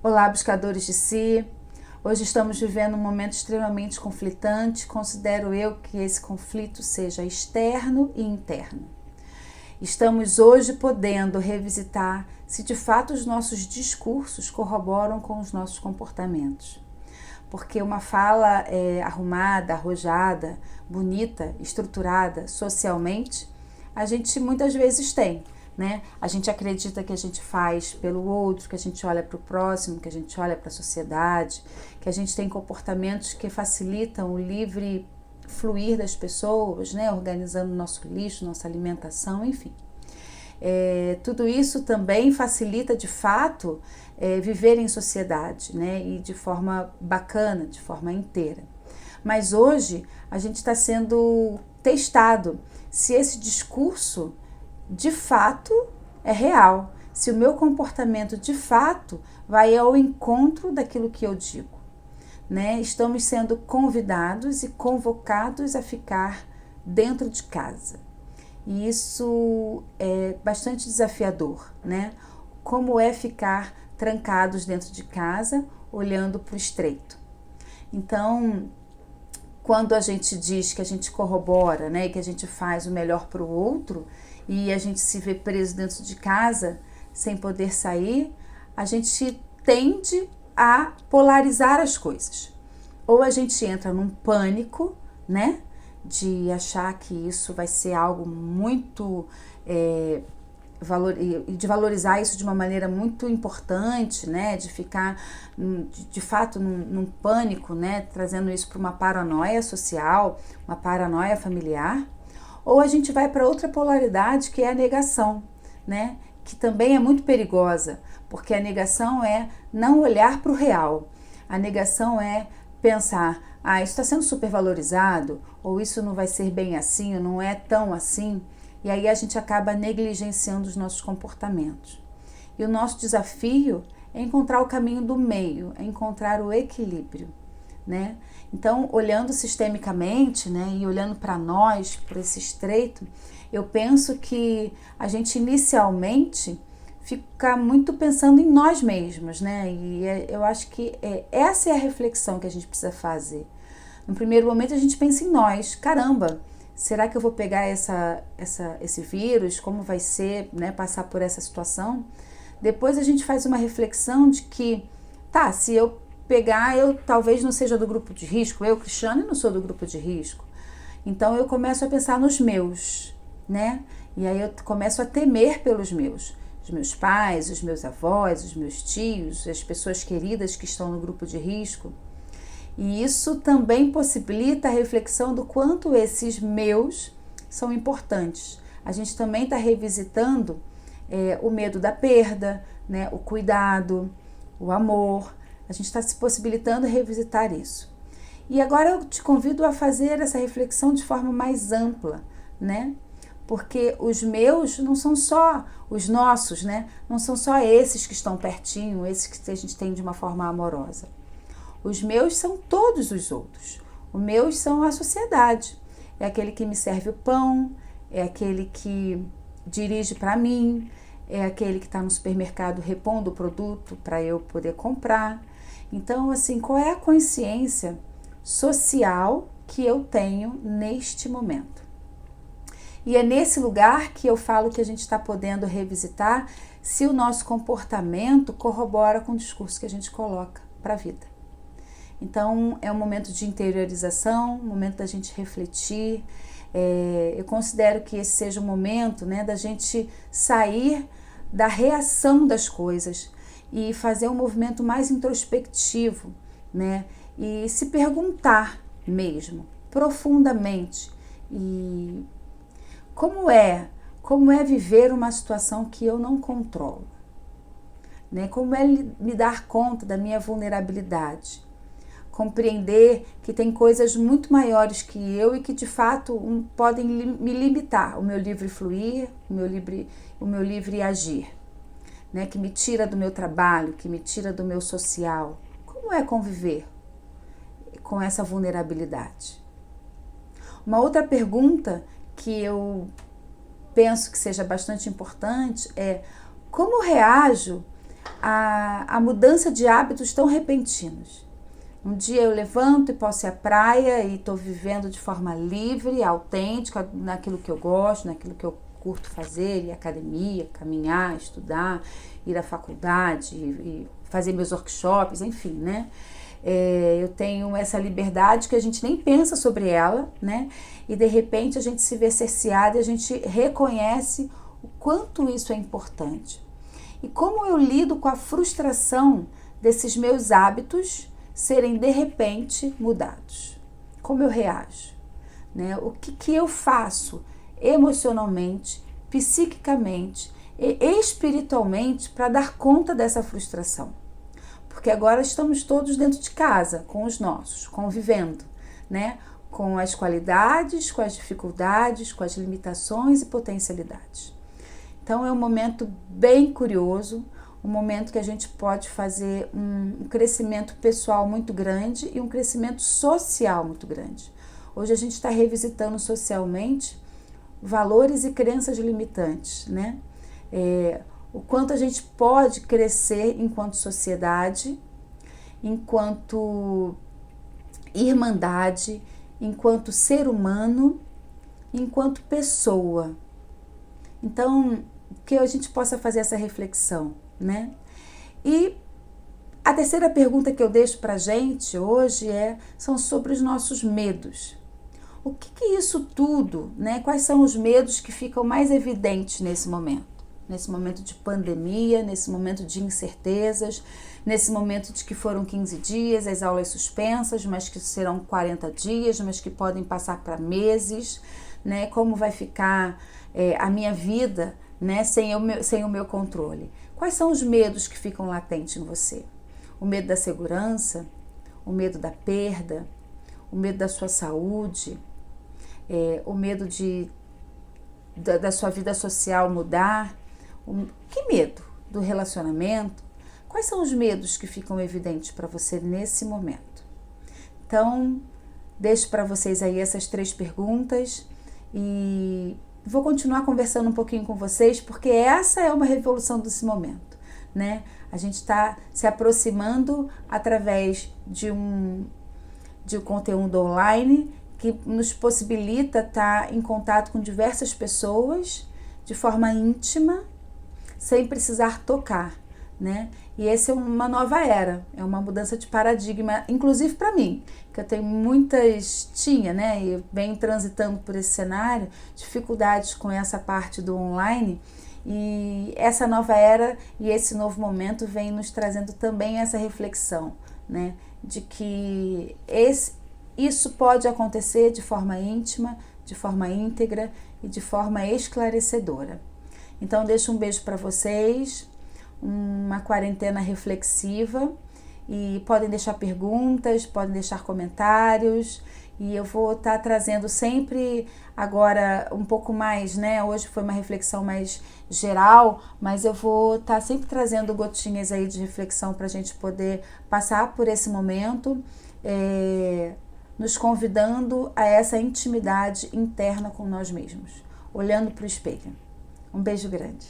Olá, buscadores de si. Hoje estamos vivendo um momento extremamente conflitante. Considero eu que esse conflito seja externo e interno. Estamos hoje podendo revisitar se de fato os nossos discursos corroboram com os nossos comportamentos. Porque uma fala arrumada, arrojada, bonita, estruturada socialmente, a gente muitas vezes tem. Né? A gente acredita que a gente faz pelo outro, que a gente olha para o próximo, que a gente olha para a sociedade, que a gente tem comportamentos que facilitam o livre fluir das pessoas, né? Organizando nosso lixo, nossa alimentação, enfim. Tudo isso também facilita de fato viver em sociedade, né? E de forma bacana, de forma inteira. Mas hoje a gente está sendo testado se esse discurso de fato é real, se o meu comportamento de fato vai ao encontro daquilo que eu digo, né? Estamos sendo convidados e convocados a ficar dentro de casa. E isso é bastante desafiador, né? Como é ficar trancados dentro de casa, olhando para o estreito. Então, quando a gente diz que a gente corrobora, né, e que a gente faz o melhor para o outro, e a gente se vê preso dentro de casa, sem poder sair, a gente tende a polarizar as coisas. Ou a gente entra num pânico, né, de achar que isso vai ser algo muito... de valorizar isso de uma maneira muito importante, né, de ficar de fato num pânico, né, trazendo isso para uma paranoia social, uma paranoia familiar, ou a gente vai para outra polaridade que é a negação, né, que também é muito perigosa, porque a negação é não olhar para o real, a negação é pensar, isso está sendo supervalorizado, ou isso não vai ser bem assim, ou não é tão assim. E aí a gente acaba negligenciando os nossos comportamentos. E o nosso desafio é encontrar o caminho do meio, é encontrar o equilíbrio, né? Então, olhando sistemicamente, né, e olhando para nós, por esse estreito, eu penso que a gente inicialmente fica muito pensando em nós mesmos, né? E eu acho que essa é a reflexão que a gente precisa fazer. No primeiro momento a gente pensa em nós, caramba, será que eu vou pegar esse vírus? Como vai ser, né, passar por essa situação? Depois a gente faz uma reflexão de que, se eu pegar, eu talvez não seja do grupo de risco. Eu, Cristiane, não sou do grupo de risco. Então eu começo a pensar nos meus, né? E aí eu começo a temer pelos meus. Os meus pais, os meus avós, os meus tios, as pessoas queridas que estão no grupo de risco. E isso também possibilita a reflexão do quanto esses meus são importantes. A gente também está revisitando o medo da perda, né? O cuidado, o amor. A gente está se possibilitando revisitar isso. E agora eu te convido a fazer essa reflexão de forma mais ampla, né? Porque os meus não são só os nossos, né? Não são só esses que estão pertinho, esses que a gente tem de uma forma amorosa. Os meus são todos os outros. Os meus são a sociedade. É aquele que me serve o pão, é aquele que dirige para mim, é aquele que está no supermercado repondo o produto para eu poder comprar. Então, assim, qual é a consciência social que eu tenho neste momento? E é nesse lugar que eu falo que a gente está podendo revisitar se o nosso comportamento corrobora com o discurso que a gente coloca para a vida. Então, é um momento de interiorização, um momento da gente refletir. Eu considero que esse seja o momento, né, da gente sair da reação das coisas e fazer um movimento mais introspectivo, né, e se perguntar mesmo, profundamente, e como é viver uma situação que eu não controlo, né, como é me dar conta da minha vulnerabilidade, compreender que tem coisas muito maiores que eu e que de fato podem me limitar, o meu livre fluir, o meu livre agir, né? Que me tira do meu trabalho, que me tira do meu social. Como é conviver com essa vulnerabilidade? Uma outra pergunta que eu penso que seja bastante importante é: como reajo a mudança de hábitos tão repentinos. Um dia eu levanto e posso ir à praia e estou vivendo de forma livre, autêntica, naquilo que eu gosto, naquilo que eu curto fazer, ir à academia, caminhar, estudar, ir à faculdade, e fazer meus workshops, enfim, né? Eu tenho essa liberdade que a gente nem pensa sobre ela, né? E de repente a gente se vê cerceada e a gente reconhece o quanto isso é importante. E como eu lido com a frustração desses meus hábitos serem de repente mudados? Como eu reajo? Né? O que eu faço emocionalmente, psiquicamente e espiritualmente para dar conta dessa frustração? Porque agora estamos todos dentro de casa, com os nossos, convivendo, né? Com as qualidades, com as dificuldades, com as limitações e potencialidades. Então é um momento bem curioso, um momento que a gente pode fazer um crescimento pessoal muito grande e um crescimento social muito grande. Hoje a gente está revisitando socialmente valores e crenças limitantes, né? O quanto a gente pode crescer enquanto sociedade, enquanto irmandade, enquanto ser humano, enquanto pessoa. Então, que a gente possa fazer essa reflexão, né? E a terceira pergunta que eu deixo para a gente hoje são sobre os nossos medos. O que isso tudo, né? Quais são os medos que ficam mais evidentes nesse momento? Nesse momento de pandemia, nesse momento de incertezas, nesse momento de que foram 15 dias, as aulas suspensas, mas que serão 40 dias, mas que podem passar para meses, né? Como vai ficar a minha vida, né? Sem o meu controle? Quais são os medos que ficam latentes em você? O medo da segurança, o medo da perda, o medo da sua saúde, o medo da sua vida social mudar. Que medo? Do relacionamento? Quais são os medos que ficam evidentes para você nesse momento? Então, deixo para vocês aí essas 3 perguntas e vou continuar conversando um pouquinho com vocês, porque essa é uma revolução desse momento, né? A gente está se aproximando através de um conteúdo online que nos possibilita estar em contato com diversas pessoas de forma íntima, sem precisar tocar, né? E essa é uma nova era, é uma mudança de paradigma, inclusive para mim, que eu tenho tinha, né? E venho transitando por esse cenário, dificuldades com essa parte do online, e essa nova era e esse novo momento vem nos trazendo também essa reflexão, né? De que isso pode acontecer de forma íntima, de forma íntegra e de forma esclarecedora. Então, deixo um beijo para vocês, uma quarentena reflexiva, e podem deixar perguntas, podem deixar comentários, e eu vou estar trazendo sempre agora um pouco mais, né? Hoje foi uma reflexão mais geral, mas eu vou estar sempre trazendo gotinhas aí de reflexão para a gente poder passar por esse momento, nos convidando a essa intimidade interna com nós mesmos, olhando para o espelho. Um beijo grande.